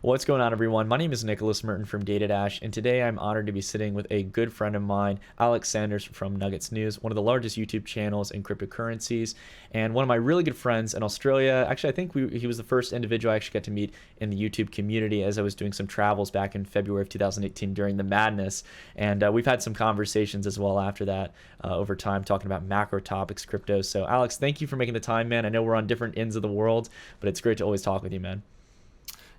What's going on, everyone? My name is Nicholas Merton from Datadash, and today I'm honored to be sitting with a good friend of mine, Alex Saunders from Nuggets News, one of the largest YouTube channels in cryptocurrencies, and one of my really good friends in Australia. Actually, I think he was the first individual I actually got to meet in the YouTube community as I was doing some travels back in February of 2018 during the madness, and we've had some conversations as well after that over time talking about macro topics, crypto. So, Alex, thank you for making the time, man. I know we're on different ends of the world, but it's great to always talk with you, man.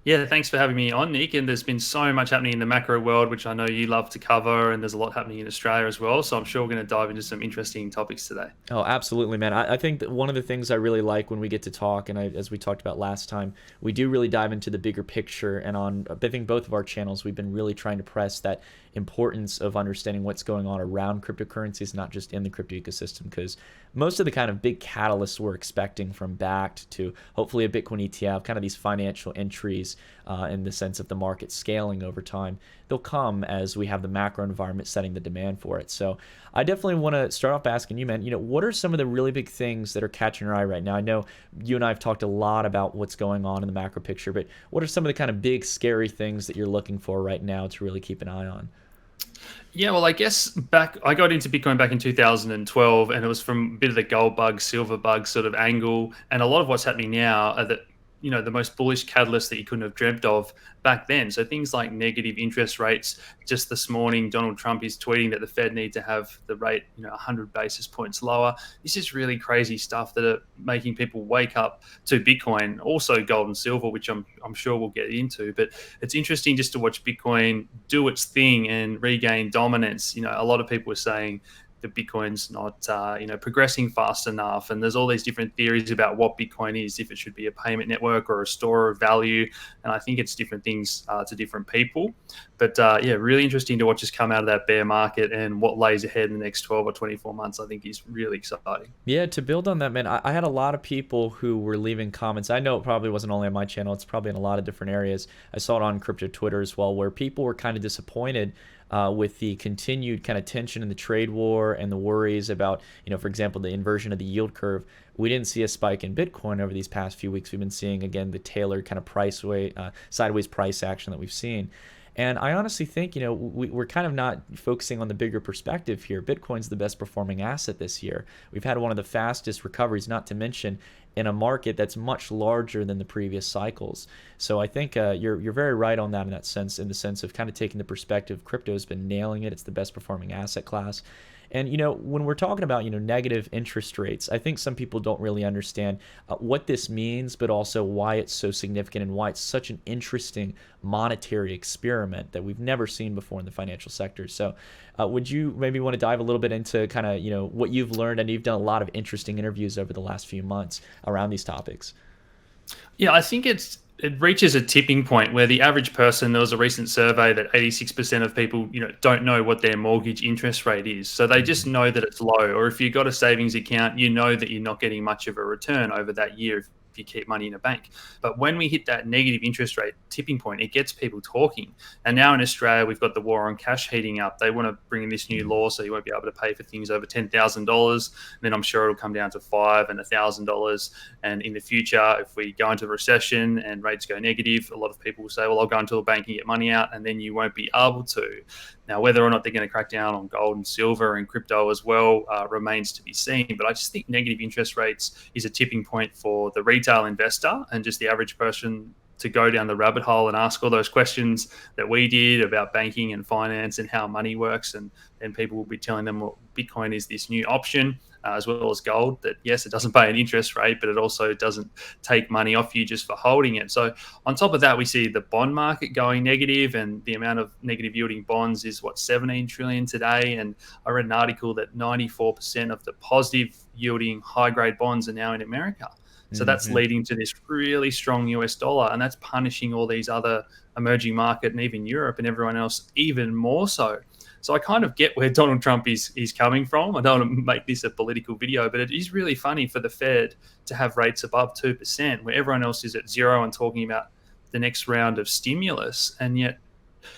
Yeah, thanks for having me on, Nick. And there's been so much happening in the macro world, which I know you love to cover, and there's a lot happening in Australia as well. So I'm sure we're going to dive into some interesting topics today. Oh, absolutely, man. I think that one of the things I really like when we get to talk, and as we talked about last time, we do really dive into the bigger picture. And on, I think both of our channels, we've been really trying to press that importance of understanding what's going on around cryptocurrencies, not just in the crypto ecosystem, because most of the kind of big catalysts we're expecting from Backed to hopefully a Bitcoin ETF, kind of these financial entries in the sense of the market scaling over time, they'll come as we have the macro environment setting the demand for it. So I definitely want to start off by asking you, man, what are some of the really big things that are catching your eye right now? I know you and I have talked a lot about what's going on in the macro picture, but what are some of the kind of big, scary things that you're looking for right now to really keep an eye on? Yeah, well, I guess I got into Bitcoin back in 2012, and it was from a bit of the gold bug, silver bug sort of angle. And a lot of what's happening now are the most bullish catalyst that you couldn't have dreamt of back then. So things like negative interest rates. Just this morning, Donald Trump is tweeting that the Fed need to have the rate, 100 basis points lower. This is really crazy stuff that are making people wake up to Bitcoin, also gold and silver, which I'm sure we'll get into. But it's interesting just to watch Bitcoin do its thing and regain dominance. A lot of people are saying that Bitcoin's not, progressing fast enough. And there's all these different theories about what Bitcoin is, if it should be a payment network or a store of value. And I think it's different things to different people. But yeah, really interesting to watch us come out of that bear market, and what lays ahead in the next 12 or 24 months, I think is really exciting. Yeah, to build on that, man, I had a lot of people who were leaving comments. I know it probably wasn't only on my channel, it's probably in a lot of different areas. I saw it on crypto Twitter as well, where people were kind of disappointed with the continued kind of tension in the trade war and the worries about, for example, the inversion of the yield curve. We didn't see a spike in Bitcoin over these past few weeks. We've been seeing, again, the tailored kind of sideways price action that we've seen. And I honestly think, we're kind of not focusing on the bigger perspective here. Bitcoin's the best performing asset this year. We've had one of the fastest recoveries, not to mention in a market that's much larger than the previous cycles. So I think you're very right on that in that sense, in the sense of kind of taking the perspective. Crypto's been nailing it. It's the best performing asset class. And when we're talking about negative interest rates, I think some people don't really understand what this means, but also why it's so significant and why it's such an interesting monetary experiment that we've never seen before in the financial sector. So, would you maybe want to dive a little bit into kind of what you've learned? And you've done a lot of interesting interviews over the last few months around these topics. Yeah, I think it reaches a tipping point where the average person, there was a recent survey that 86% of people, don't know what their mortgage interest rate is. So they just know that it's low. Or if you've got a savings account, you know that you're not getting much of a return over that year if you keep money in a bank. But when we hit that negative interest rate tipping point, it gets people talking. And now in Australia, we've got the war on cash heating up. They want to bring in this new law so you won't be able to pay for things over $10,000. Then I'm sure it'll come down to $5,000 and $1,000. And in the future, if we go into a recession and rates go negative, a lot of people will say, well, I'll go into a bank and get money out, and then you won't be able to. Now, whether or not they're going to crack down on gold and silver and crypto as well remains to be seen. But I just think negative interest rates is a tipping point for the retail investor and just the average person to go down the rabbit hole and ask all those questions that we did about banking and finance and how money works. And then people will be telling them, well, Bitcoin is this new option, as well as gold, that yes, it doesn't pay an interest rate, but it also doesn't take money off you just for holding it. So on top of that, we see the bond market going negative, and the amount of negative yielding bonds is 17 trillion today. And I read an article that 94% of the positive yielding high grade bonds are now in America. So that's leading to this really strong US dollar, and that's punishing all these other emerging market and even Europe and everyone else even more so. So I kind of get where Donald Trump is coming from. I don't want to make this a political video, but it is really funny for the Fed to have rates above 2%, where everyone else is at zero and talking about the next round of stimulus. And yet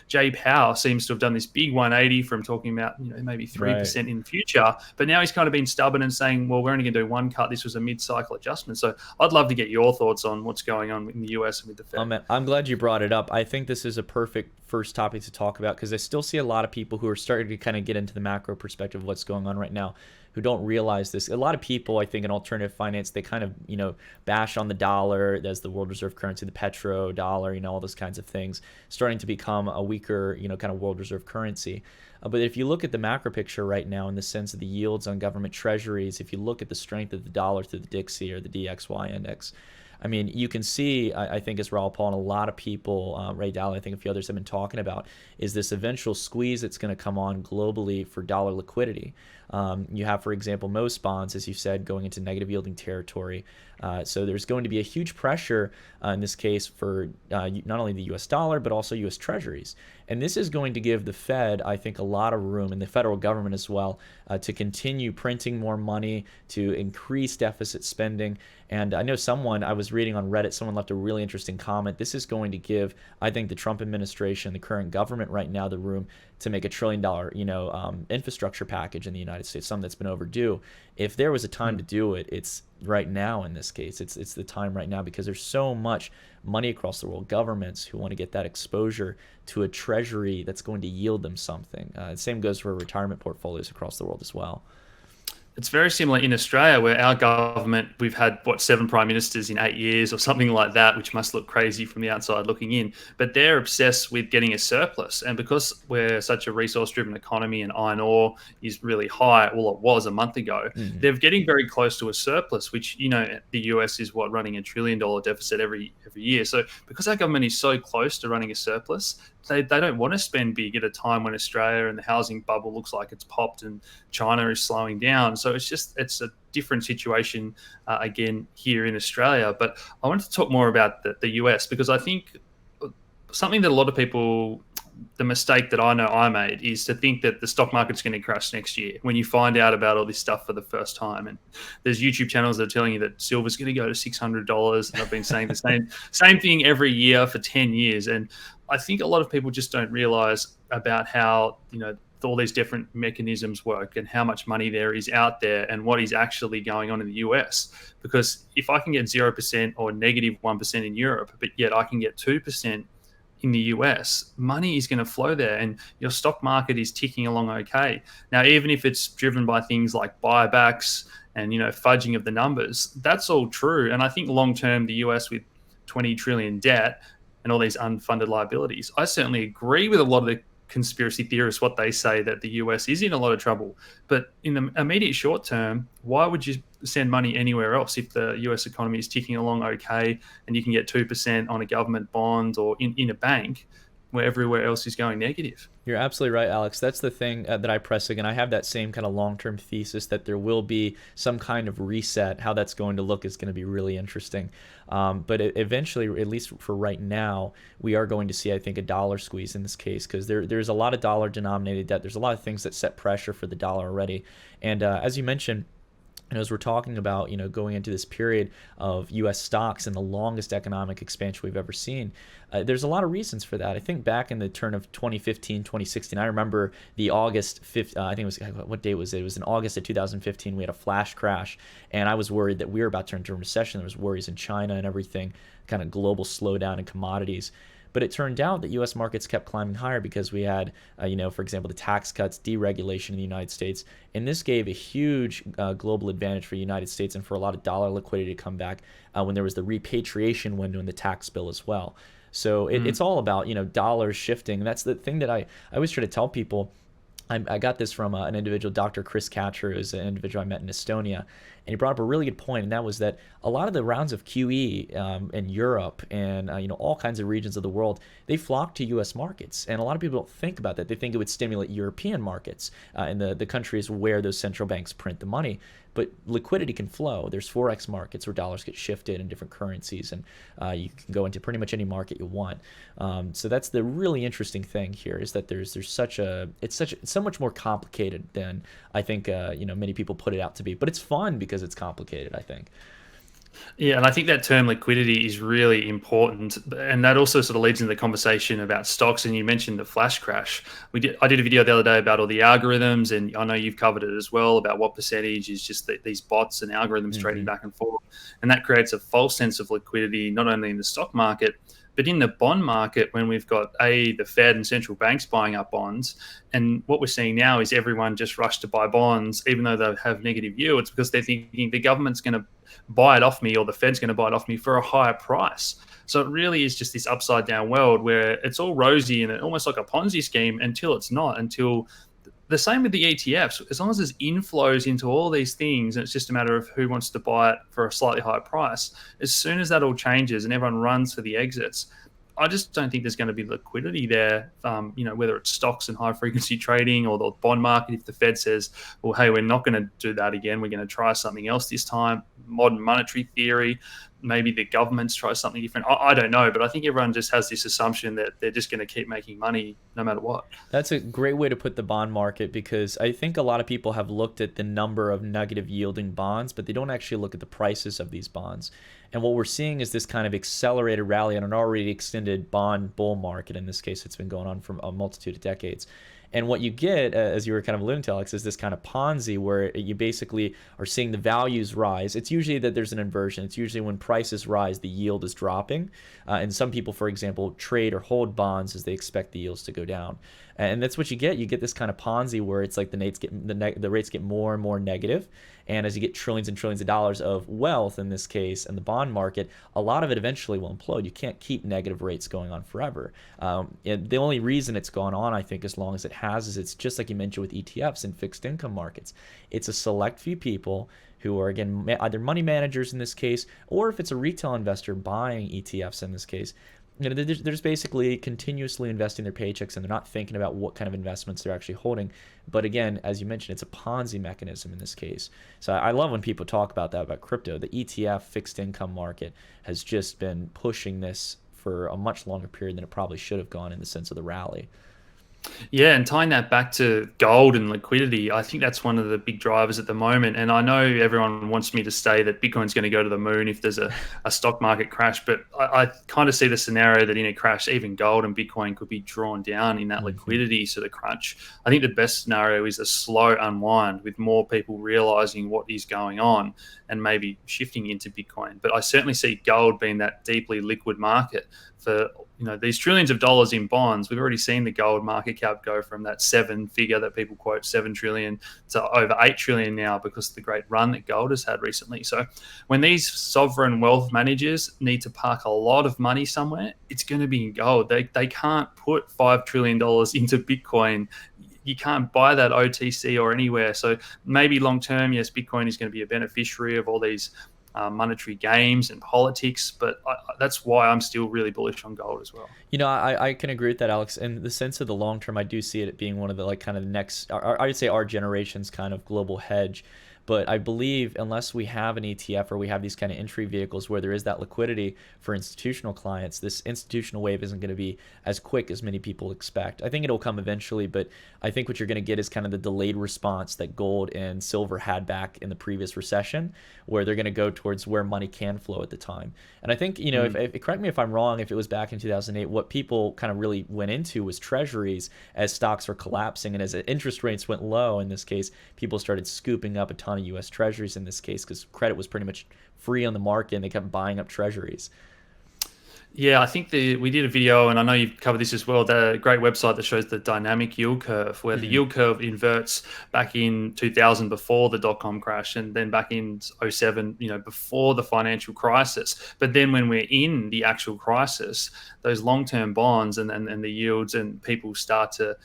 Jay Powell seems to have done this big 180 from talking about maybe 3% in the future, but now he's kind of been stubborn and saying, well, we're only going to do one cut. This was a mid-cycle adjustment. So I'd love to get your thoughts on what's going on in the US and with the Fed. I'm glad you brought it up. I think this is a perfect first topic to talk about because I still see a lot of people who are starting to kind of get into the macro perspective of what's going on right now who don't realize this. A lot of people, I think, in alternative finance, they kind of, bash on the dollar as the world reserve currency, the petro dollar, all those kinds of things, starting to become a weaker, kind of world reserve currency. But if you look at the macro picture right now in the sense of the yields on government treasuries, if you look at the strength of the dollar through the DXY or the DXY index, I mean, you can see, I think, as Raul Paul and a lot of people, Ray Dalio, I think a few others have been talking about, is this eventual squeeze that's going to come on globally for dollar liquidity. You have, for example, most bonds, as you said, going into negative yielding territory. So there's going to be a huge pressure in this case for not only the U.S. dollar, but also U.S. treasuries. And this is going to give the Fed, I think, a lot of room, and the federal government as well, to continue printing more money, to increase deficit spending. And I know I was reading on Reddit, someone left a really interesting comment. This is going to give, I think, the Trump administration, the current government right now, the room to make $1 trillion, infrastructure package in the United States, something that's been overdue. If there was a time to do it, it's right now in this case. It's the time right now because there's so much money across the world, governments who want to get that exposure to a treasury that's going to yield them something. The same goes for retirement portfolios across the world as well. It's very similar in Australia, where our government, we've had, 7 prime ministers in 8 years or something like that, which must look crazy from the outside looking in. But they're obsessed with getting a surplus. And because we're such a resource-driven economy and iron ore is really high, well, it was a month ago, they're getting very close to a surplus, which, the US is running $1 trillion deficit every year. So because our government is so close to running a surplus, they don't want to spend big at a time when Australia and the housing bubble looks like it's popped and China is slowing down. So it's a different situation again here in Australia. But I wanted to talk more about the US because I think something that a lot of people, the mistake that I know I made is to think that the stock market's going to crash next year when you find out about all this stuff for the first time. And there's YouTube channels that are telling you that silver's going to go to $600. And I've been saying the same thing every year for 10 years. And I think a lot of people just don't realize about how, all these different mechanisms work and how much money there is out there and what is actually going on in the US. Because if I can get 0% or negative 1% in Europe, but yet I can get 2% in the US, money is going to flow there and your stock market is ticking along okay. Now, even if it's driven by things like buybacks and, fudging of the numbers, that's all true. And I think long-term, the US with 20 trillion debt and all these unfunded liabilities, I certainly agree with a lot of the conspiracy theorists, what they say that the US is in a lot of trouble. But in the immediate short term, why would you send money anywhere else if the US economy is ticking along okay and you can get 2% on a government bond or in a bank where everywhere else is going negative? You're absolutely right, Alex. That's the thing that I press again. I have that same kind of long-term thesis that there will be some kind of reset. How that's going to look is going to be really interesting. But eventually, at least for right now, we are going to see, I think, a dollar squeeze in this case because there's a lot of dollar-denominated debt. There's a lot of things that set pressure for the dollar already. And as you mentioned, as we're talking about, going into this period of U.S. stocks and the longest economic expansion we've ever seen, there's a lot of reasons for that. I think back in the turn of 2015, 2016, I remember the August 5th, I think it was, what day was it? It was in August of 2015, we had a flash crash, and I was worried that we were about to enter a recession. There was worries in China and everything, kind of global slowdown in commodities. But it turned out that U.S. markets kept climbing higher because we had, for example, the tax cuts, deregulation in the United States. And this gave a huge global advantage for the United States and for a lot of dollar liquidity to come back when there was the repatriation window in the tax bill as well. So it's all about, dollars shifting. And that's the thing that I always try to tell people. I got this from an individual, Dr. Chris Katcher, who's an individual I met in Estonia, and he brought up a really good point, and that was that a lot of the rounds of QE in Europe and all kinds of regions of the world, they flock to U.S. markets, and a lot of people don't think about that. They think it would stimulate European markets in the countries where those central banks print the money. But liquidity can flow. There's Forex markets where dollars get shifted in different currencies, and you can go into pretty much any market you want. So that's the really interesting thing here is that there's it's so much more complicated than I think many people put it out to be. But it's fun because it's complicated, I think. Yeah, and I think that term liquidity is really important, and that also sort of leads into the conversation about stocks. And you mentioned the flash crash. I did a video the other day about all the algorithms, and I know you've covered it as well about what percentage is just these bots and algorithms trading Hmm. back and forth, and that creates a false sense of liquidity not only in the stock market but in the bond market when we've got the Fed and central banks buying up bonds. And what we're seeing now is everyone just rushed to buy bonds, even though they have negative yields, because they're thinking the government's going to buy it off me or the Fed's going to buy it off me for a higher price. So it really is just this upside down world where it's all rosy and almost like a Ponzi scheme until it's not, until the same with the ETFs. As long as there's inflows into all these things, and it's just a matter of who wants to buy it for a slightly higher price. As soon as that all changes and everyone runs for the exits, I just don't think there's going to be liquidity there. Whether it's stocks and high frequency trading or the bond market. If the Fed says, "Well, hey, we're not going to do that again. We're going to try something else this time." Modern monetary theory. Maybe the governments try something different. I don't know, but I think everyone just has this assumption that they're just going to keep making money no matter what. That's a great way to put the bond market, because I think a lot of people have looked at the number of negative yielding bonds, but they don't actually look at the prices of these bonds. And what we're seeing is this kind of accelerated rally on an already extended bond bull market. In this case, it's been going on for a multitude of decades. And what you get, as you were kind of alluding to, Alex, is this kind of Ponzi where you basically are seeing the values rise. It's usually that there's an inversion. It's usually when prices rise, the yield is dropping. And some people, for example, trade or hold bonds as they expect the yields to go down. And that's what you get. You get this kind of Ponzi where it's like the rates get more and more negative, and as you get trillions and trillions of dollars of wealth in this case in the bond market, a lot of it eventually will implode. You can't keep negative rates going on forever. And the only reason it's gone on, I think, as long as it has, is it's just like you mentioned with ETFs and fixed income markets. It's a select few people who are, again, either money managers in this case, or if it's a retail investor buying ETFs in this case, they're just basically continuously investing their paychecks, and they're not thinking about what kind of investments they're actually holding. But again, as you mentioned, it's a Ponzi mechanism in this case. So I love when people talk about that, about crypto. The ETF fixed income market has just been pushing this for a much longer period than it probably should have gone in the sense of the rally. Yeah, and tying that back to gold and liquidity, I think that's one of the big drivers at the moment. And I know everyone wants me to say that Bitcoin's going to go to the moon if there's a stock market crash, but I kind of see the scenario that in a crash, even gold and Bitcoin could be drawn down in that Hmm. liquidity sort of crunch. I think the best scenario is a slow unwind with more people realizing what is going on and maybe shifting into Bitcoin. But I certainly see gold being that deeply liquid market for these trillions of dollars in bonds. We've already seen the gold market cap go from that seven figure that people quote, 7 trillion, to over 8 trillion now because of the great run that gold has had recently. So when these sovereign wealth managers need to park a lot of money somewhere, it's going to be in gold. They can't put $5 trillion into Bitcoin. You can't buy that OTC or anywhere. So maybe long term, yes, Bitcoin is going to be a beneficiary of all these monetary games and politics, but that's why I'm still really bullish on gold as well. I can agree with that, Alex. In the sense of the long term, I do see it being one of the, like, kind of the next, I would say, our generation's kind of global hedge. But I believe unless we have an ETF or we have these kind of entry vehicles where there is that liquidity for institutional clients, this institutional wave isn't going to be as quick as many people expect. I think it'll come eventually, but I think what you're going to get is kind of the delayed response that gold and silver had back in the previous recession, where they're going to go towards where money can flow at the time. And I think, if correct me if I'm wrong, if it was back in 2008, what people kind of really went into was treasuries as stocks were collapsing, and as interest rates went low in this case, people started scooping up a ton of U.S. treasuries in this case because credit was pretty much free on the market, and they kept buying up treasuries. Yeah, I think we did a video, and I know you've covered this as well. The great website that shows the dynamic yield curve, where the Hmm. yield curve inverts back in 2000 before the dot-com crash, and then back in '07, before the financial crisis. But then when we're in the actual crisis, those long-term bonds and the yields and people start to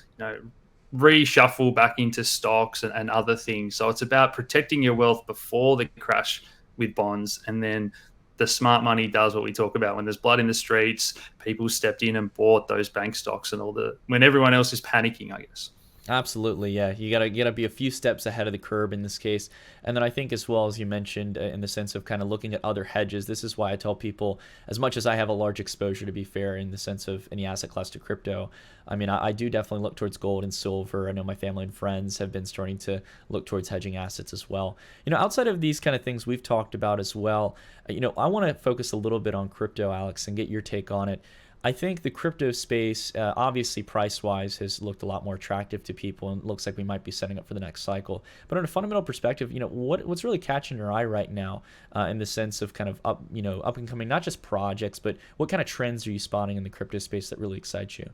reshuffle back into stocks and other things. So it's about protecting your wealth before the crash with bonds, and then the smart money does what we talk about. When there's blood in the streets, people stepped in and bought those bank stocks and when everyone else is panicking, I guess. Absolutely, yeah. You gotta be a few steps ahead of the curve in this case, and then I think as well as you mentioned, in the sense of kind of looking at other hedges. This is why I tell people, as much as I have a large exposure, to be fair, in the sense of any asset class to crypto. I mean, I do definitely look towards gold and silver. I know my family and friends have been starting to look towards hedging assets as well. Outside of these kind of things we've talked about as well, I want to focus a little bit on crypto, Alex, and get your take on it. I think the crypto space, obviously price-wise, has looked a lot more attractive to people, and looks like we might be setting up for the next cycle. But on a fundamental perspective, what's really catching your eye right now, in the sense of kind of up and coming, not just projects, but what kind of trends are you spotting in the crypto space that really excites you?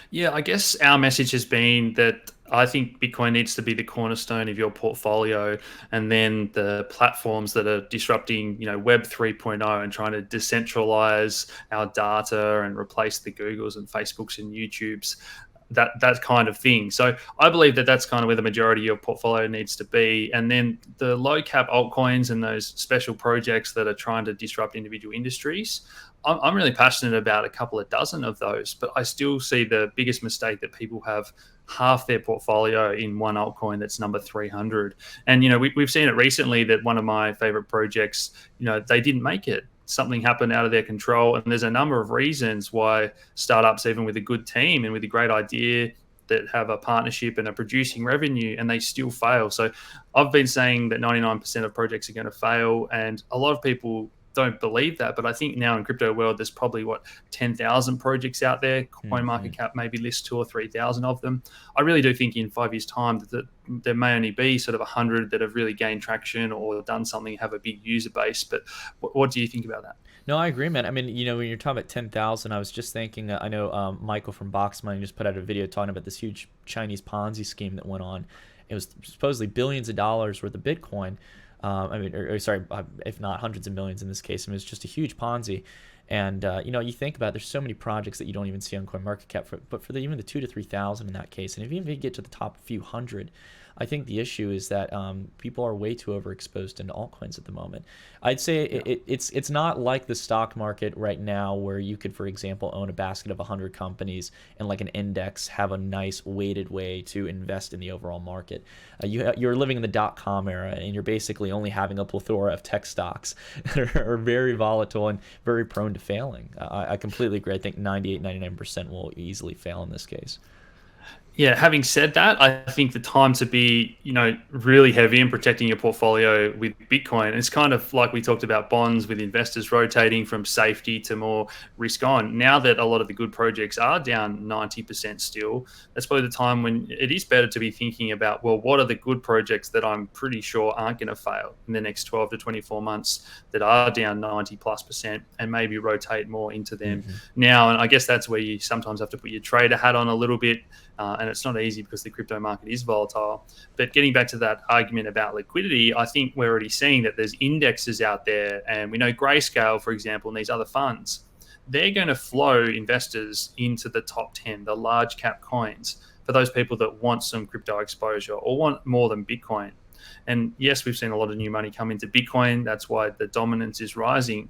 Yeah, I guess our message has been that I think Bitcoin needs to be the cornerstone of your portfolio, and then the platforms that are disrupting, Web 3.0 and trying to decentralize our data and replace the Googles and Facebooks and YouTubes, that kind of thing. So I believe that that's kind of where the majority of your portfolio needs to be. And then the low cap altcoins and those special projects that are trying to disrupt individual industries, I'm really passionate about a couple of dozen of those, but I still see the biggest mistake that people have half their portfolio in one altcoin that's number 300. And, we've seen it recently that one of my favorite projects, they didn't make it. Something happened out of their control. And there's a number of reasons why startups, even with a good team and with a great idea, that have a partnership and are producing revenue, and they still fail. So I've been saying that 99% of projects are going to fail, and a lot of people don't believe that. But I think now in crypto world, there's probably 10,000 projects out there. Coin market cap maybe lists 2 or 3,000 of them. I really do think in 5 years time that there may only be sort of 100 that have really gained traction or done something, have a big user base. But what do you think about that? No, I agree, man. I mean, when you're talking about 10,000, I was just thinking, I know Michael from Box Money just put out a video talking about this huge Chinese Ponzi scheme that went on. It was supposedly billions of dollars worth of Bitcoin. I mean, sorry, if not hundreds of millions in this case. I mean, it's just a huge Ponzi. And, you think about it, there's so many projects that you don't even see on CoinMarketCap, but for even the 2 to 3,000 in that case, and if you get to the top few hundred, I think the issue is that people are way too overexposed into altcoins at the moment. I'd say it's not like the stock market right now, where you could, for example, own a basket of 100 companies and, like an index, have a nice weighted way to invest in the overall market. You're living in the dot-com era, and you're basically only having a plethora of tech stocks that are very volatile and very prone to failing. I completely agree. I think 98, 99% will easily fail in this case. Yeah, having said that, I think the time to be, really heavy in protecting your portfolio with Bitcoin, it's kind of like we talked about bonds, with investors rotating from safety to more risk on. Now that a lot of the good projects are down 90% still, that's probably the time when it is better to be thinking about, well, what are the good projects that I'm pretty sure aren't going to fail in the next 12 to 24 months that are down 90+%, and maybe rotate more into them now. And I guess that's where you sometimes have to put your trader hat on a little bit. And it's not easy because the crypto market is volatile. But getting back to that argument about liquidity, I think we're already seeing that there's indexes out there, and we know Grayscale, for example, and these other funds, they're going to flow investors into the top 10, the large cap coins, for those people that want some crypto exposure or want more than Bitcoin. And yes, we've seen a lot of new money come into Bitcoin. That's why the dominance is rising.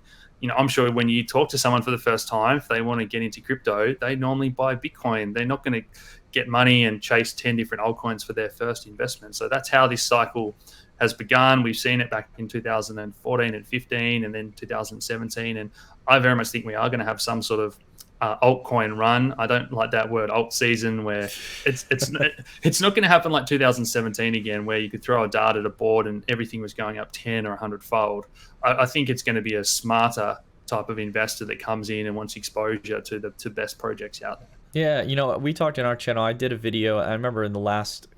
I'm sure when you talk to someone for the first time, if they want to get into crypto, they normally buy Bitcoin. They're not going to get money and chase 10 different altcoins for their first investment. So that's how this cycle has begun. We've seen it back in 2014 and 15, and then 2017. And I very much think we are going to have some sort of altcoin run. I don't like that word alt season, where it's not going to happen like 2017 again, where you could throw a dart at a board and everything was going up 10 or 100 fold. I think it's going to be a smarter type of investor that comes in and wants exposure to the best projects out there. Yeah, we talked in our channel. I did a video. I remember in the last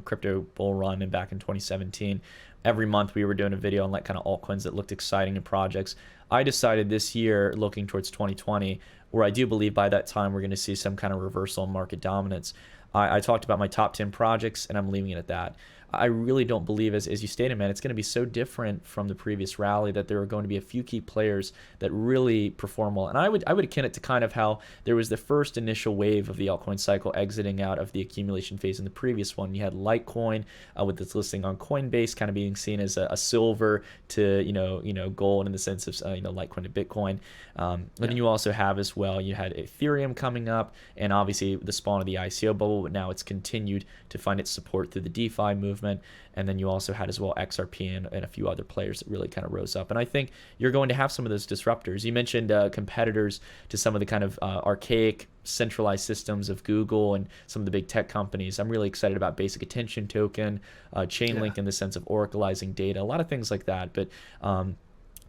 crypto bull run, and back in 2017, every month we were doing a video on like kind of altcoins that looked exciting and projects. I decided this year, looking towards 2020, where I do believe by that time we're going to see some kind of reversal in market dominance. I talked about my top 10 projects, and I'm leaving it at that. I really don't believe, as you stated, man, it's going to be so different from the previous rally that there are going to be a few key players that really perform well. And I would akin it to kind of how there was the first initial wave of the altcoin cycle exiting out of the accumulation phase in the previous one. You had Litecoin with its listing on Coinbase, kind of being seen as a silver to gold in the sense of Litecoin to Bitcoin. And then you also have as well, you had Ethereum coming up, and obviously the spawn of the ICO bubble, but now it's continued to find its support through the DeFi movement. And then you also had as well XRP and a few other players that really kind of rose up. And I think you're going to have some of those disruptors. You mentioned competitors to some of the kind of archaic centralized systems of Google and some of the big tech companies. I'm really excited about Basic Attention Token, Chainlink in the sense of oracleizing data, a lot of things like that. But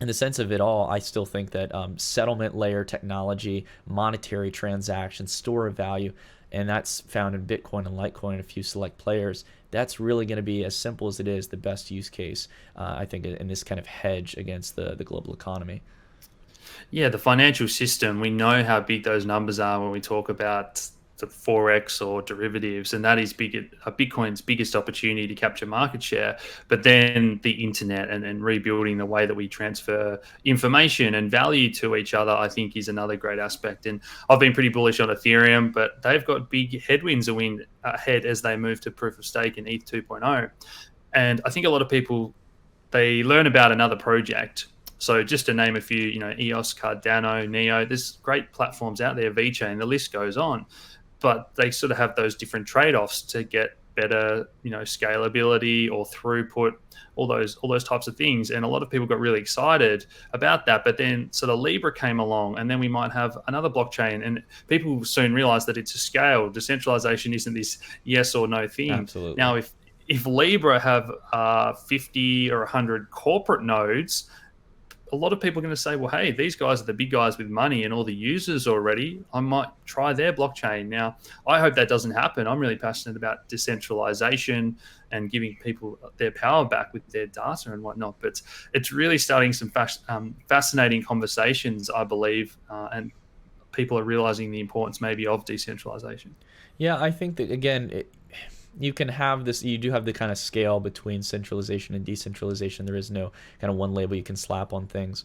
in the sense of it all, I still think that settlement layer technology, monetary transactions, store of value, and that's found in Bitcoin and Litecoin and a few select players. That's really going to be, as simple as it is, the best use case, I think, in this kind of hedge against the global economy. Yeah, the financial system, we know how big those numbers are when we talk about the Forex or derivatives, and that is Bitcoin's biggest opportunity to capture market share. But then the internet and rebuilding the way that we transfer information and value to each other, I think, is another great aspect. And I've been pretty bullish on Ethereum, but they've got big headwinds ahead as they move to proof of stake in ETH 2.0. And I think a lot of people, they learn about another project. So just to name a few, EOS, Cardano, Neo, there's great platforms out there, VeChain, the list goes on. But they sort of have those different trade-offs to get better, scalability or throughput, all those types of things. And a lot of people got really excited about that. But then sort of Libra came along, and then we might have another blockchain, and people soon realize that it's a scale. Decentralization isn't this yes or no thing. Absolutely. Now, if Libra have 50 or 100 corporate nodes, a lot of people are going to say, well, hey, these guys are the big guys with money and all the users already. I might try their blockchain. Now, I hope that doesn't happen. I'm really passionate about decentralization and giving people their power back with their data and whatnot. But it's really starting some fascinating conversations, I believe, and people are realizing the importance maybe of decentralization. Yeah, I think that, again, you can have this, you do have the kind of scale between centralization and decentralization. There is no kind of one label you can slap on things.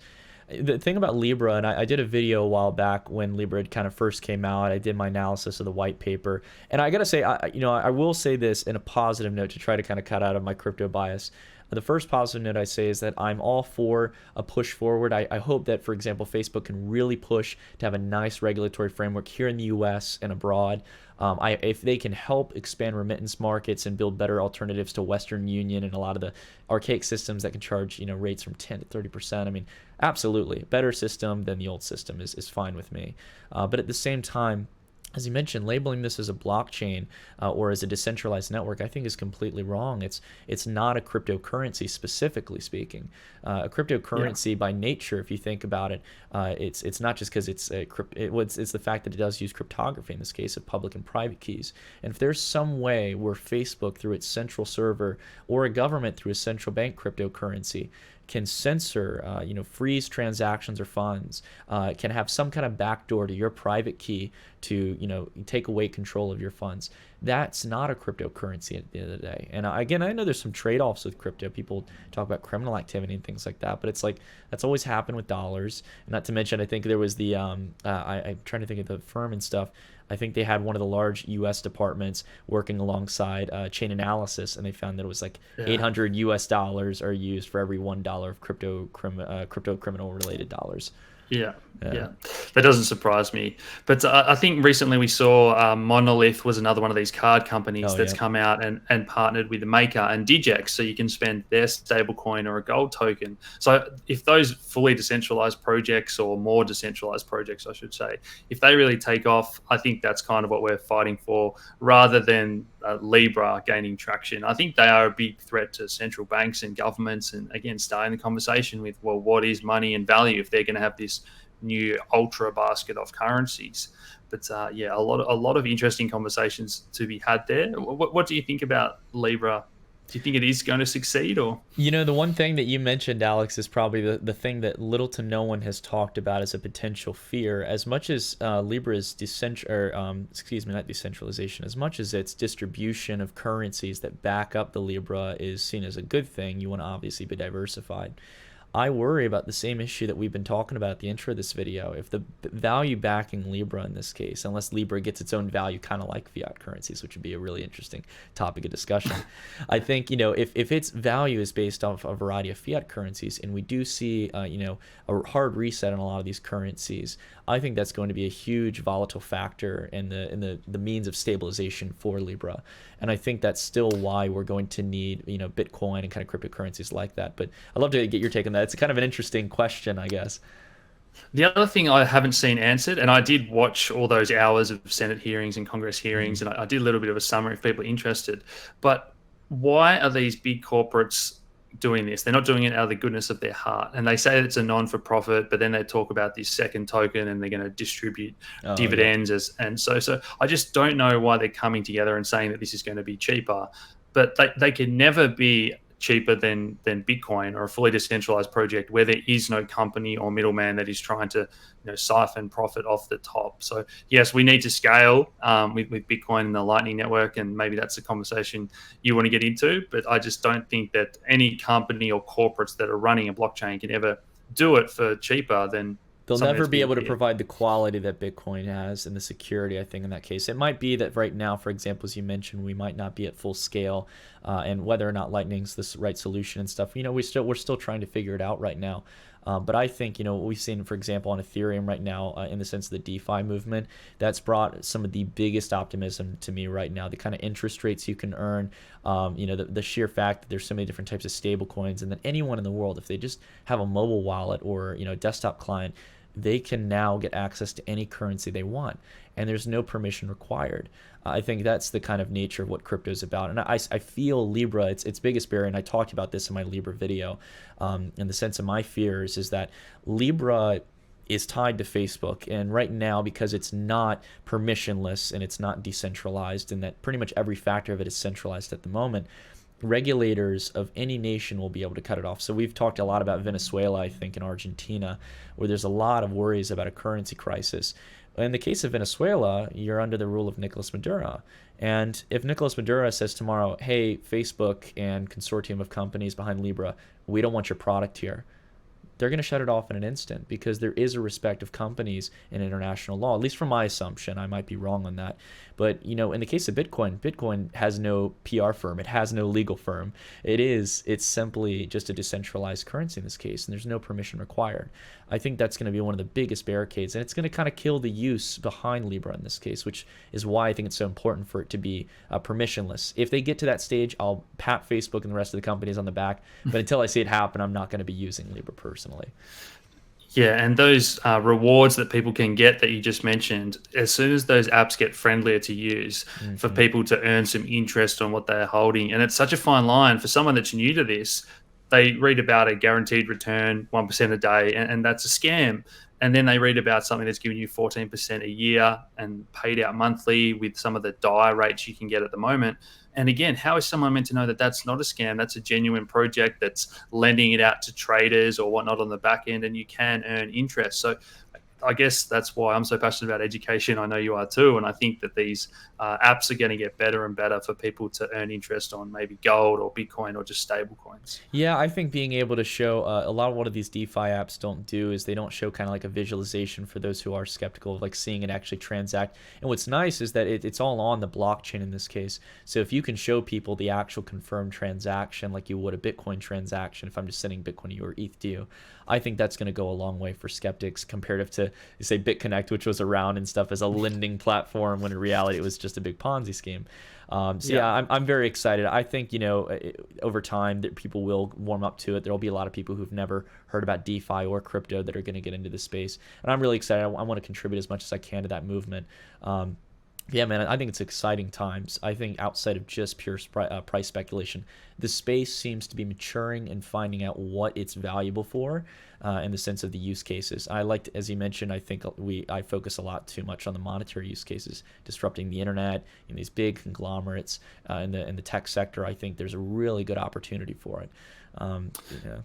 The thing about Libra, and I did a video a while back when Libra had kind of first came out. I did my analysis of the white paper, and I gotta say, I will say this in a positive note to try to kind of cut out of my crypto bias. The first positive note I say is that I'm all for a push forward. I hope that, for example, Facebook can really push to have a nice regulatory framework here in the US and abroad. If they can help expand remittance markets and build better alternatives to Western Union and a lot of the archaic systems that can charge rates from 10 to 30%, I mean, absolutely. Better system than the old system is fine with me. But at the same time, as you mentioned, labeling this as a blockchain or as a decentralized network, I think is completely wrong. It's not a cryptocurrency, specifically speaking. A cryptocurrency by nature, if you think about it, it's not just because it's the fact that it does use cryptography in this case of public and private keys. And if there's some way where Facebook through its central server or a government through a central bank cryptocurrency can censor, freeze transactions or funds, can have some kind of backdoor to your private key to, take away control of your funds. That's not a cryptocurrency at the end of the day. And again, I know there's some trade-offs with crypto. People talk about criminal activity and things like that, but it's like that's always happened with dollars. And not to mention, I think there was the I'm trying to think of the firm and stuff. I think they had one of the large U.S. departments working alongside Chainalysis, and they found that it was like $800 US are used for every $1 of crypto criminal related dollars. Yeah. That doesn't surprise me. But I think recently we saw Monolith was another one of these card companies that's come out and partnered with the Maker and Digex, so you can spend their stablecoin or a gold token. So if those fully decentralized projects, or more decentralized projects, I should say, if they really take off, I think that's kind of what we're fighting for, rather than Libra gaining traction. I think they are a big threat to central banks and governments, and again, starting the conversation with, well, what is money and value if they're going to have this new ultra basket of currencies? But a lot of interesting conversations to be had there. What do you think about Libra? Do you think it is going to succeed, or? You know, the one thing that you mentioned, Alex, is probably the thing that little to no one has talked about as a potential fear. As much as Libra's not decentralization, as much as its distribution of currencies that back up the Libra is seen as a good thing, you want to obviously be diversified. I worry about the same issue that we've been talking about at the intro of this video. If the value backing Libra in this case, unless Libra gets its own value, kind of like fiat currencies, which would be a really interesting topic of discussion, I think, you know, if its value is based off a variety of fiat currencies, and we do see, you know, a hard reset on a lot of these currencies, I think that's going to be a huge volatile factor in the means of stabilization for Libra. And I think that's still why we're going to need, you know, Bitcoin and kind of cryptocurrencies like that. But I'd love to get your take on that. It's kind of an interesting question, I guess. The other thing I haven't seen answered, and I did watch all those hours of Senate hearings and Congress hearings, and I did a little bit of a summary if people are interested. But why are these big corporates doing this? They're not doing it out of the goodness of their heart. And they say it's a non-for-profit, but then they talk about this second token and they're going to distribute dividends. So I just don't know why they're coming together and saying that this is going to be cheaper. But they can never be cheaper than Bitcoin or a fully decentralized project where there is no company or middleman that is trying to, you know, siphon profit off the top. So yes, we need to scale with Bitcoin and the Lightning Network, and maybe that's a conversation you want to get into. But I just don't think that any company or corporates that are running a blockchain can ever do it for cheaper than. They'll never be able to provide the quality that Bitcoin has and the security, I think, in that case. It might be that right now, for example, as you mentioned, we might not be at full scale, and whether or not Lightning's the right solution and stuff, you know, we're still trying to figure it out right now. But I think, you know, what we've seen, for example, on Ethereum right now, in the sense of the DeFi movement, that's brought some of the biggest optimism to me right now. The kind of interest rates you can earn, you know, the sheer fact that there's so many different types of stable coins, and that anyone in the world, if they just have a mobile wallet or, you know, desktop client, they can now get access to any currency they want, and there's no permission required. I think that's the kind of nature of what crypto is about. And I feel Libra, its biggest barrier, and I talked about this in my Libra video, in the sense of my fears, is that Libra is tied to Facebook. And right now, because it's not permissionless and it's not decentralized, and that pretty much every factor of it is centralized at the moment, regulators of any nation will be able to cut it off. So we've talked a lot about Venezuela, I think, in Argentina, where there's a lot of worries about a currency crisis. In the case of Venezuela, you're under the rule of Nicolas Maduro. And if Nicolas Maduro says tomorrow, hey, Facebook and consortium of companies behind Libra, we don't want your product here, they're going to shut it off in an instant, because there is a respect of companies in international law, at least from my assumption. I might be wrong on that. But, you know, in the case of Bitcoin has no PR firm. It has no legal firm. It's simply just a decentralized currency in this case, and there's no permission required. I think that's going to be one of the biggest barricades, and it's going to kind of kill the use behind Libra in this case, which is why I think it's so important for it to be permissionless. If they get to that stage, I'll pat Facebook and the rest of the companies on the back, but until I see it happen, I'm not going to be using Libra personally. Yeah, and those rewards that people can get that you just mentioned, as soon as those apps get friendlier to use, for people to earn some interest on what they're holding, and it's such a fine line for someone that's new to this. They read about a guaranteed return, 1% a day, and that's a scam. And then they read about something that's giving you 14% a year and paid out monthly with some of the DAI rates you can get at the moment. And again, how is someone meant to know that that's not a scam? That's a genuine project that's lending it out to traders or whatnot on the back end, and you can earn interest. So I guess that's why I'm so passionate about education. I know you are too. And I think that these apps are going to get better and better for people to earn interest on maybe gold or Bitcoin or just stable coins. Yeah, I think being able to show a lot of what these DeFi apps don't do is they don't show kind of like a visualization for those who are skeptical of like seeing it actually transact. And what's nice is that it's all on the blockchain in this case. So if you can show people the actual confirmed transaction like you would a Bitcoin transaction, if I'm just sending Bitcoin to you or ETH to you, I think that's going to go a long way for skeptics comparative to, say, BitConnect, which was around and stuff as a lending platform, when in reality it was just a big Ponzi scheme. I'm very excited. I think, you know, over time that people will warm up to it. There'll be a lot of people who've never heard about DeFi or crypto that are going to get into this space. And I'm really excited. I want to contribute as much as I can to that movement. Yeah, man, I think it's exciting times. I think outside of just pure price speculation, the space seems to be maturing and finding out what it's valuable for, in the sense of the use cases. I liked, as you mentioned, I think I focus a lot too much on the monetary use cases, disrupting the internet in these big conglomerates, in the tech sector. I think there's a really good opportunity for it. Um, you know,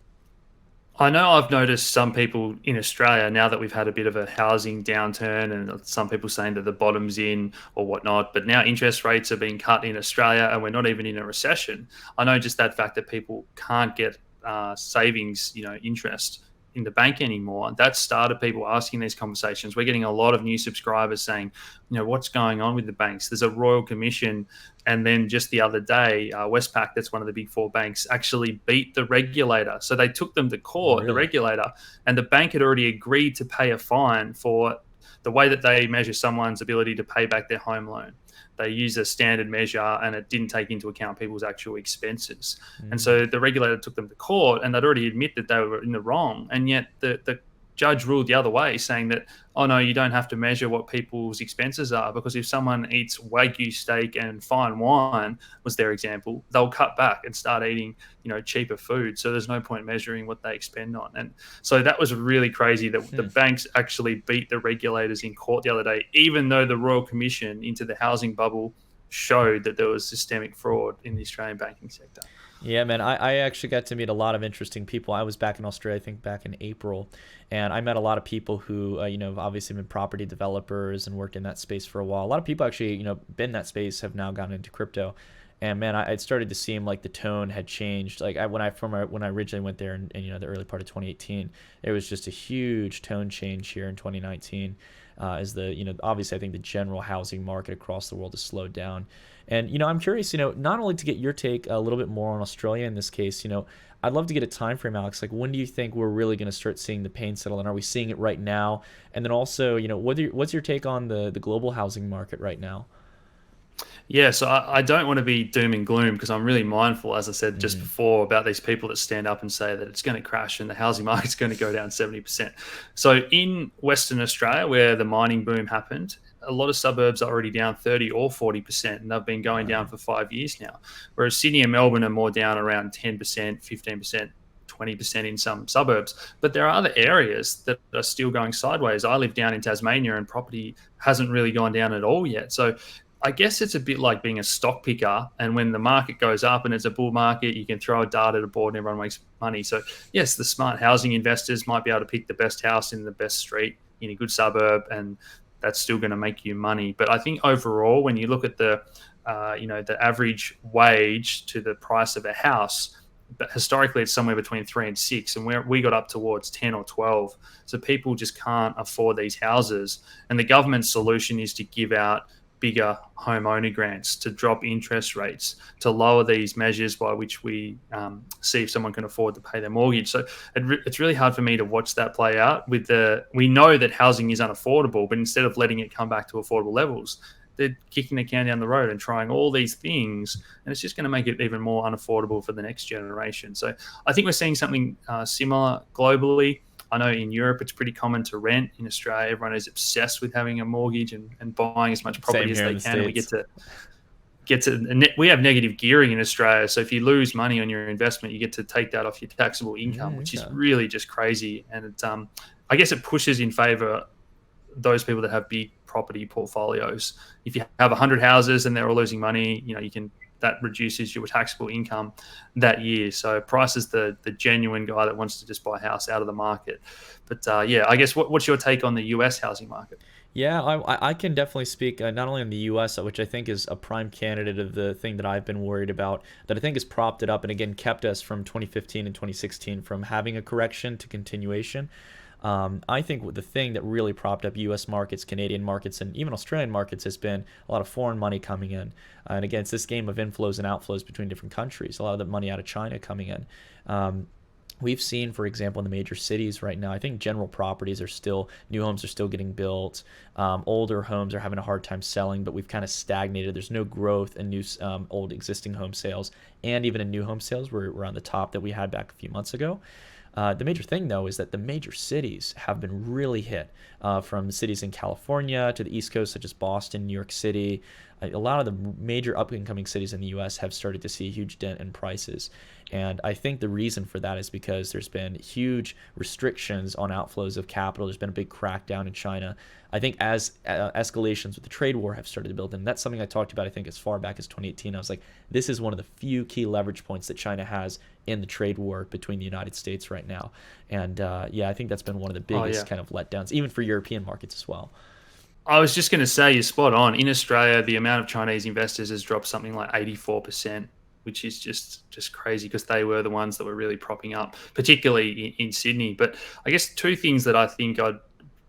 I know I've noticed some people in Australia now that we've had a bit of a housing downturn, and some people saying that the bottom's in or whatnot, but now interest rates are being cut in Australia and we're not even in a recession. I know just that fact that people can't get savings, interest in the bank anymore. That started people asking these conversations. We're getting a lot of new subscribers saying, what's going on with the banks? There's a royal commission. And then just the other day, Westpac, that's one of the big four banks, actually beat the regulator. So they took them to court, the really? regulator, and the bank had already agreed to pay a fine for the way that they measure someone's ability to pay back their home loan. They use a standard measure and it didn't take into account people's actual expenses. And Mm, so the regulator took them to court and they'd already admitted they were in the wrong. And yet the judge ruled the other way, saying that, oh no, you don't have to measure what people's expenses are, because if someone eats Wagyu steak and fine wine, was their example, they'll cut back and start eating, cheaper food. So there's no point measuring what they expend on. And so that was really crazy that the banks actually beat the regulators in court the other day, even though the Royal Commission into the housing bubble showed that there was systemic fraud in the Australian banking sector. Yeah, man, I actually got to meet a lot of interesting people. I was back in Australia, I think back in April, and I met a lot of people who, have obviously been property developers and worked in that space for a while. A lot of people actually, been in that space have now gotten into crypto. And man, I started to seem like the tone had changed. Like when I originally went there in the early part of 2018, there was just a huge tone change here in 2019. As obviously I think the general housing market across the world has slowed down. And I'm curious, not only to get your take a little bit more on Australia in this case, I'd love to get a time frame, Alex. Like, when do you think we're really going to start seeing the pain settle? And are we seeing it right now? And then also, what's your take on the global housing market right now? Yeah, so I don't want to be doom and gloom, because I'm really mindful, as I said just Mm, before, about these people that stand up and say that it's going to crash and the housing market's going to go down 70%. So in Western Australia, where the mining boom happened, a lot of suburbs are already down 30 or 40%, and they've been going down wow. for 5 years now. Whereas Sydney and Melbourne are more down around 10%, 15%. 20% in some suburbs, but there are other areas that are still going sideways. I live down in Tasmania and property hasn't really gone down at all yet. So I guess it's a bit like being a stock picker. And when the market goes up and it's a bull market, you can throw a dart at a board and everyone makes money. So yes, the smart housing investors might be able to pick the best house in the best street in a good suburb, and that's still going to make you money. But I think overall, when you look at the average wage to the price of a house, but historically it's somewhere between 3 and 6, and we got up towards 10 or 12. So people just can't afford these houses, and the government's solution is to give out bigger homeowner grants, to drop interest rates, to lower these measures by which we see if someone can afford to pay their mortgage. So it's really hard for me to watch that play out. We know that housing is unaffordable, but instead of letting it come back to affordable levels, they're kicking the can down the road and trying all these things, and it's just going to make it even more unaffordable for the next generation. So I think we're seeing something similar globally. I know in Europe it's pretty common to rent. In Australia, everyone is obsessed with having a mortgage and buying as much property Same as here in they the can. And States. we have negative gearing in Australia. So if you lose money on your investment, you get to take that off your taxable income, which is Okay. really just crazy. And I guess it pushes in favor those people that have big property portfolios. If you have 100 houses and they're all losing money, that reduces your taxable income that year. So Price is the genuine guy that wants to just buy a house out of the market. But yeah, I guess what's your take on the US housing market? Yeah, I can definitely speak, not only in the U.S., which I think is a prime candidate of the thing that I've been worried about, that I think has propped it up and again kept us from 2015 and 2016 from having a correction to continuation. I think the thing that really propped up U.S. markets, Canadian markets, and even Australian markets has been a lot of foreign money coming in. And again, it's this game of inflows and outflows between different countries. A lot of the money out of China coming in. We've seen, for example, in the major cities right now, I think general properties are still, new homes are still getting built. Older homes are having a hard time selling, but we've kind of stagnated. There's no growth in new, old existing home sales. And even in new home sales, we're on the top that we had back a few months ago. The major thing, though, is that the major cities have been really hit, from cities in California to the East Coast, such as Boston, New York City. A lot of the major up-and-coming cities in the U.S. have started to see a huge dent in prices. And I think the reason for that is because there's been huge restrictions on outflows of capital. There's been a big crackdown in China. I think as escalations with the trade war have started to build in, that's something I talked about, I think, as far back as 2018. I was like, this is one of the few key leverage points that China has in the trade war between the United States right now. And yeah, I think that's been one of the biggest kind of letdowns, even for European markets as well. I was just going to say, you're spot on. In Australia, the amount of Chinese investors has dropped something like 84%, which is just crazy because they were the ones that were really propping up, particularly in Sydney. But I guess two things that I think I'd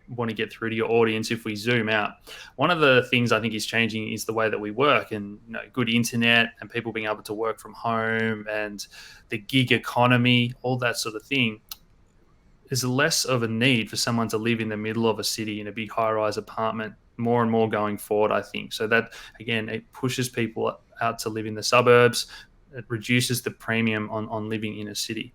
want to get through to your audience if we zoom out. One of the things I think is changing is the way that we work, and good internet and people being able to work from home and the gig economy, all that sort of thing. There's less of a need for someone to live in the middle of a city in a big high-rise apartment, more and more going forward, I think. So that, again, it pushes people out to live in the suburbs. It reduces the premium on living in a city.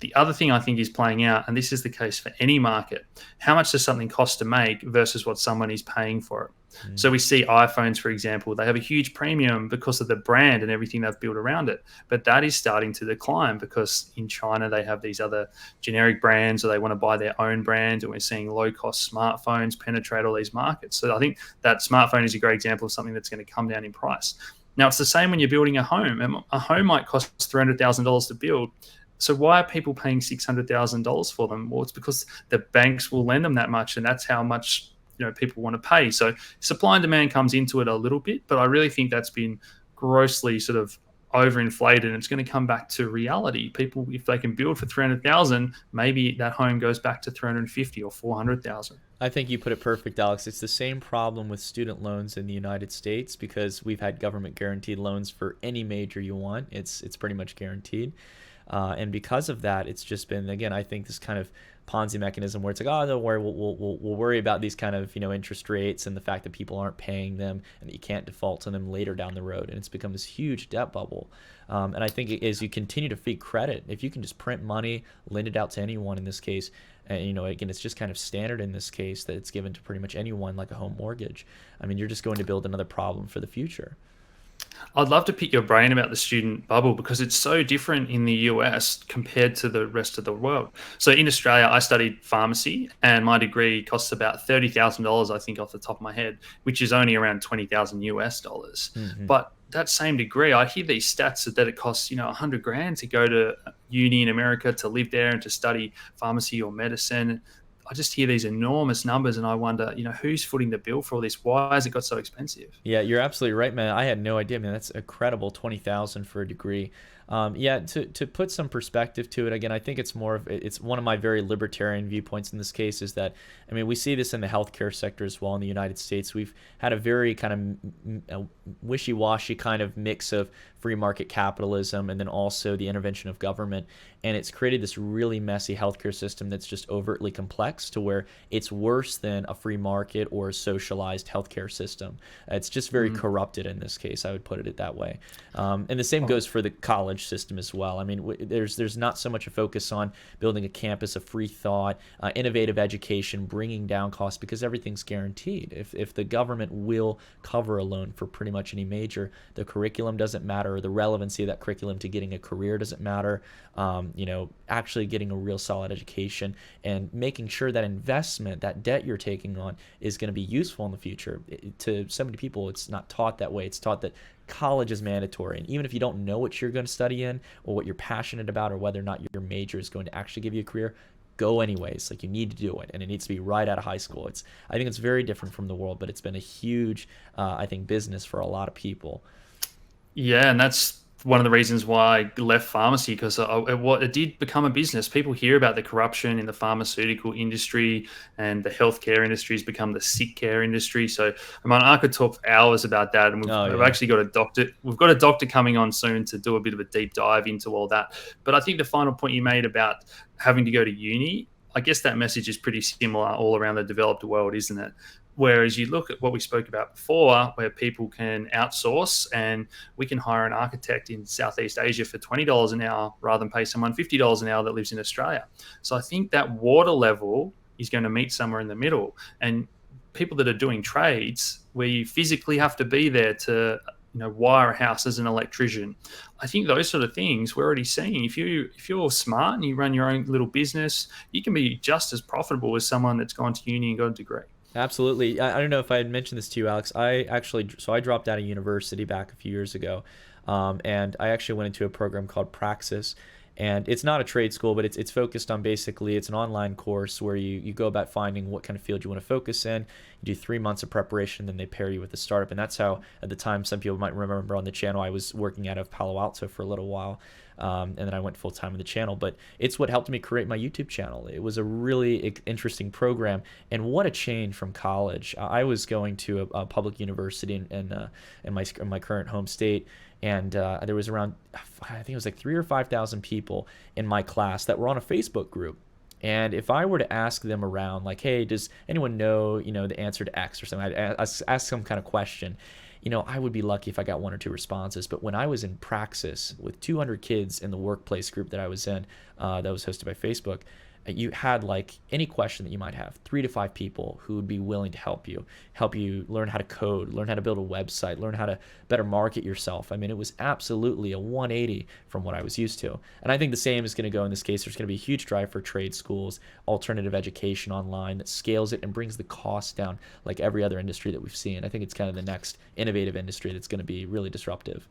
The other thing I think is playing out, and this is the case for any market, how much does something cost to make versus what someone is paying for it? So we see iPhones, for example, they have a huge premium because of the brand and everything they've built around it. But that is starting to decline because in China, they have these other generic brands, or they want to buy their own brand. And we're seeing low-cost smartphones penetrate all these markets. So I think that smartphone is a great example of something that's going to come down in price. Now, it's the same when you're building a home. A home might cost $300,000 to build. So why are people paying $600,000 for them? Well, it's because the banks will lend them that much, and that's how much people want to pay. So supply and demand comes into it a little bit, but I really think that's been grossly sort of overinflated, and it's going to come back to reality. People, if they can build for 300,000, maybe that home goes back to 350 or 400,000. I think you put it perfect, Alex. It's the same problem with student loans in the United States because we've had government guaranteed loans for any major you want. It's pretty much guaranteed. And because of that, it's just been, again, I think this kind of Ponzi mechanism where it's like, oh, don't worry, we'll worry about these kind of interest rates and the fact that people aren't paying them and that you can't default on them later down the road. And it's become this huge debt bubble. And I think as you continue to feed credit, if you can just print money, lend it out to anyone in this case, and again, it's just kind of standard in this case that it's given to pretty much anyone like a home mortgage. I mean, you're just going to build another problem for the future. I'd love to pick your brain about the student bubble because it's so different in the US compared to the rest of the world. So in Australia, I studied pharmacy and my degree costs about $30,000, I think, off the top of my head, which is only around 20,000 US dollars. Mm-hmm. But that same degree, I hear these stats that it costs, $100,000 to go to uni in America, to live there and to study pharmacy or medicine. I just hear these enormous numbers and I wonder, who's footing the bill for all this? Why has it got so expensive? Yeah, you're absolutely right, man. I had no idea, man. That's incredible, 20,000 for a degree. Yeah, to put some perspective to it, again, I think it's one of my very libertarian viewpoints in this case is that, I mean, we see this in the healthcare sector as well in the United States. We've had a very kind of wishy-washy kind of mix of free market capitalism and then also the intervention of government. And it's created this really messy healthcare system that's just overtly complex to where it's worse than a free market or a socialized healthcare system. It's just very corrupted in this case, I would put it that way. And the same goes for the college system as well. I mean, there's not so much a focus on building a campus of free thought, innovative education, bringing down costs because everything's guaranteed. If the government will cover a loan for pretty much any major, the curriculum doesn't matter, or the relevancy of that curriculum to getting a career doesn't matter. Actually getting a real solid education and making sure that investment, that debt you're taking on is going to be useful in the future. To so many people, it's not taught that way. It's taught that college is mandatory. And even if you don't know what you're going to study in or what you're passionate about or whether or not your major is going to actually give you a career, go anyways. Like, you need to do it, and it needs to be right out of high school. I think it's very different from the world, but it's been a huge, I think, business for a lot of people. Yeah, and that's one of the reasons why I left pharmacy, because it did become a business. People hear about the corruption in the pharmaceutical industry, and the healthcare industry has become the sick care industry. So I could talk for hours about that, and we've actually got a doctor. We've got a doctor coming on soon to do a bit of a deep dive into all that. But I think the final point you made about having to go to uni, I guess that message is pretty similar all around the developed world, isn't it? Whereas you look at what we spoke about before, where people can outsource, and we can hire an architect in Southeast Asia for $20 an hour rather than pay someone $50 an hour that lives in Australia. So I think that water level is going to meet somewhere in the middle. And people that are doing trades where you physically have to be there to wire a house as an electrician, I think those sort of things we're already seeing. If you're smart and you run your own little business, you can be just as profitable as someone that's gone to uni and got a degree. Absolutely. I don't know if I had mentioned this to you, Alex. So I dropped out of university back a few years ago, and I actually went into a program called Praxis. And it's not a trade school, but it's focused on, basically, it's an online course where you go about finding what kind of field you want to focus in. You do 3 months of preparation, then they pair you with a startup. And that's how, at the time, some people might remember on the channel, I was working out of Palo Alto for a little while. And then I went full time on the channel. But it's what helped me create my YouTube channel. It was a really interesting program, and what a change from college. I was going to a public university in my current home state, and there was around, I think it was like 3,000 or 5,000 people in my class that were on a Facebook group. And if I were to ask them around, like, hey, does anyone know, the answer to X or something, I'd ask some kind of question. I would be lucky if I got 1 or 2 responses. But when I was in Praxis with 200 kids in the workplace group that I was in, that was hosted by Facebook, you had, like, any question that you might have, 3 to 5 people who would be willing to help you learn how to code, learn how to build a website, learn how to better market yourself. I mean, it was absolutely a 180 from what I was used to. And I think the same is going to go in this case. There's going to be a huge drive for trade schools, alternative education online that scales it and brings the cost down, like every other industry that we've seen. I think it's kind of the next innovative industry that's going to be really disruptive.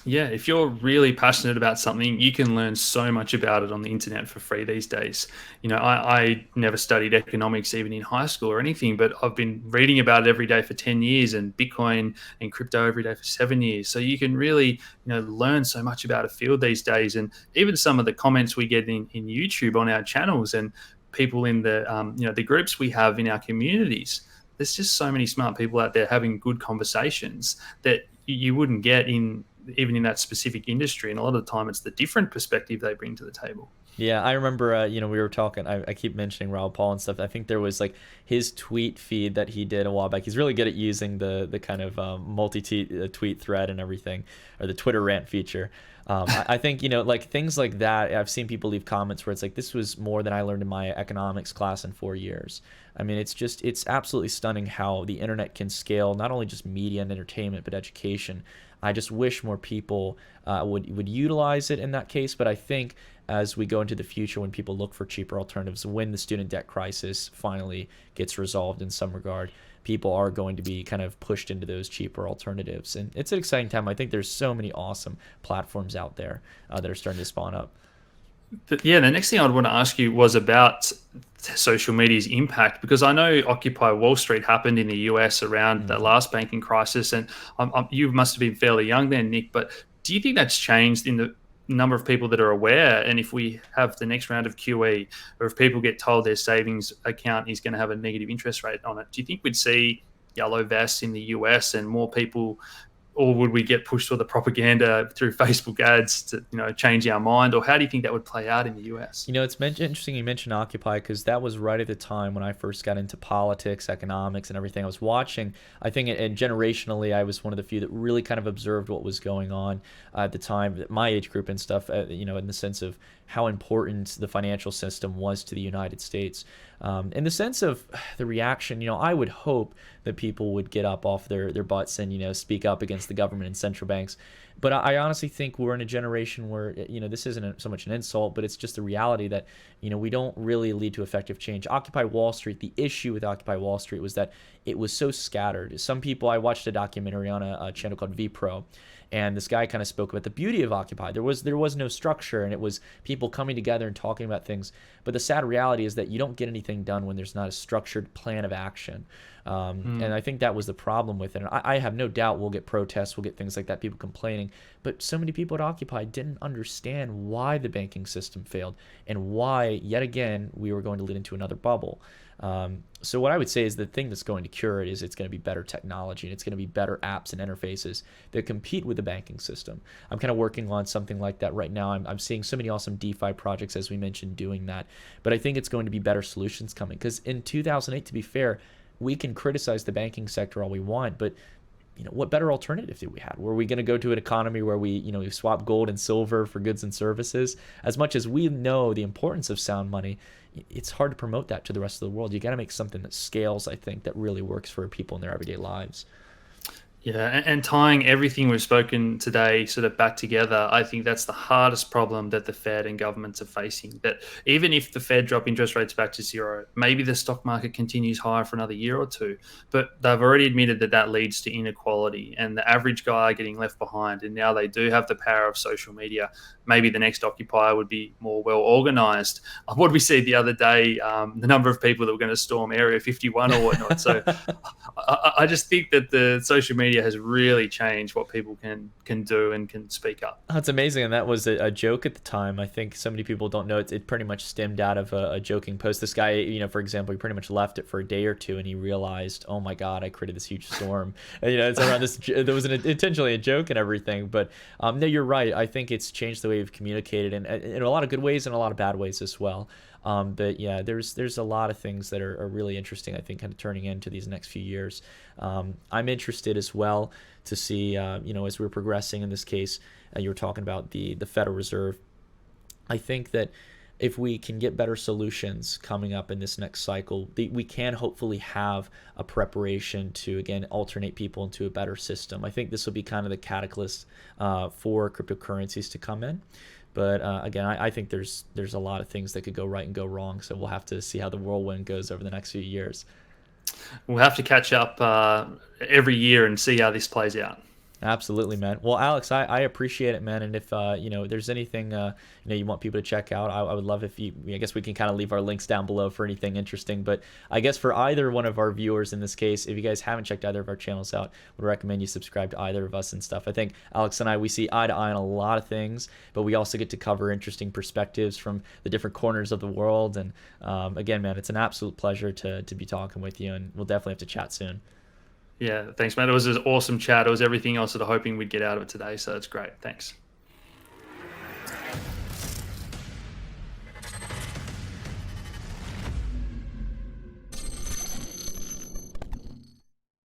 Yeah, if you're really passionate about something, you can learn so much about it on the internet for free these days. I never studied economics even in high school or anything, but I've been reading about it every day for 10 years, and Bitcoin and crypto every day for 7 years. So you can really, learn so much about a field these days. And even some of the comments we get in YouTube on our channels, and people in the groups we have in our communities, there's just so many smart people out there having good conversations that you wouldn't get even in that specific industry. And a lot of the time it's the different perspective they bring to the table. Yeah, I remember, we were talking, I keep mentioning Raoul Paul and stuff. I think there was, like, his tweet feed that he did a while back. He's really good at using the kind of multi-tweet thread and everything, or the Twitter rant feature. I think, like, things like that, I've seen people leave comments where it's like, this was more than I learned in my economics class in 4 years. I mean, it's absolutely stunning how the internet can scale not only just media and entertainment, but education. I just wish more people would utilize it in that case. But I think as we go into the future, when people look for cheaper alternatives, when the student debt crisis finally gets resolved in some regard, people are going to be kind of pushed into those cheaper alternatives. And it's an exciting time. I think there's so many awesome platforms out there that are starting to spawn up. Yeah, the next thing I'd want to ask you was about social media's impact, because I know Occupy Wall Street happened in the US around the last banking crisis, and you must have been fairly young then, Nick, but do you think that's changed in the number of people that are aware? And if we have the next round of QE, or if people get told their savings account is going to have a negative interest rate on it, do you think we'd see yellow vests in the US and more people, or would we get pushed with the propaganda through Facebook ads to change our mind? Or how do you think that would play out in the US? It's interesting you mentioned Occupy, because that was right at the time when I first got into politics, economics, and everything. I was watching, I think, and generationally, I was one of the few that really kind of observed what was going on at the time, my age group and stuff, in the sense of how important the financial system was to the United States. In the sense of the reaction, I would hope that people would get up off their butts and, speak up against the government and central banks. But I honestly think we're in a generation where, this isn't so much an insult, but it's just the reality that, we don't really lead to effective change. Occupy Wall Street, the issue with Occupy Wall Street was that it was so scattered. Some people, I watched a documentary on a channel called VPro, and this guy kind of spoke about the beauty of Occupy. There was no structure, and it was people coming together and talking about things. But the sad reality is that you don't get anything done when there's not a structured plan of action. And I think that was the problem with it. And I have no doubt we'll get protests, we'll get things like that, people complaining. But so many people at Occupy didn't understand why the banking system failed and why, yet again, we were going to lead into another bubble. So what I would say is the thing that's going to cure it is it's going to be better technology, and it's going to be better apps and interfaces that compete with the banking system. I'm kind of working on something like that right now. I'm seeing so many awesome DeFi projects, as we mentioned, doing that. But I think it's going to be better solutions coming, because in 2008, to be fair, we can criticize the banking sector all we want, but what better alternative did we have? Were we going to go to an economy where we swap gold and silver for goods and services? As much as we know the importance of sound money, it's hard to promote that to the rest of the world. You got to make something that scales, I think, that really works for people in their everyday lives. Yeah, and tying everything we've spoken today sort of back together, I think that's the hardest problem that the Fed and governments are facing. That even if the Fed drop interest rates back to zero, maybe the stock market continues higher for another year or two. But they've already admitted that that leads to inequality and the average guy getting left behind. And now they do have the power of social media. Maybe the next occupier would be more well organized. What did we see the other day? The number of people that were going to storm Area 51 or whatnot. So I just think that the social media has really changed what people can do and can speak up. That's amazing, and that was a joke at the time. I think so many people don't know it pretty much stemmed out of a joking post. This guy, for example, he pretty much left it for a day or two, and he realized, oh my God, I created this huge storm. And, it's around this. There was intentionally a joke and everything, but no, you're right. I think it's changed the way we've communicated, and in a lot of good ways and a lot of bad ways as well. But yeah, there's a lot of things that are really interesting, I think, kind of turning into these next few years. I'm interested as well to see, as we're progressing in this case, you were talking about the Federal Reserve. I think that if we can get better solutions coming up in this next cycle, we can hopefully have a preparation to, again, alternate people into a better system. I think this will be kind of the catalyst for cryptocurrencies to come in. But again, I think there's a lot of things that could go right and go wrong. So we'll have to see how the whirlwind goes over the next few years. We'll have to catch up every year and see how this plays out. Absolutely, man. Well, Alex, I appreciate it, man. And if there's anything you want people to check out, I would love if I guess we can kind of leave our links down below for anything interesting. But I guess for either one of our viewers in this case, if you guys haven't checked either of our channels out, would recommend you subscribe to either of us and stuff. I think Alex and I, we see eye to eye on a lot of things, but we also get to cover interesting perspectives from the different corners of the world. And again, man, it's an absolute pleasure to be talking with you, and we'll definitely have to chat soon. Yeah, thanks, man. It was an awesome chat. It was everything else that I'm hoping we'd get out of it today, so it's great. Thanks.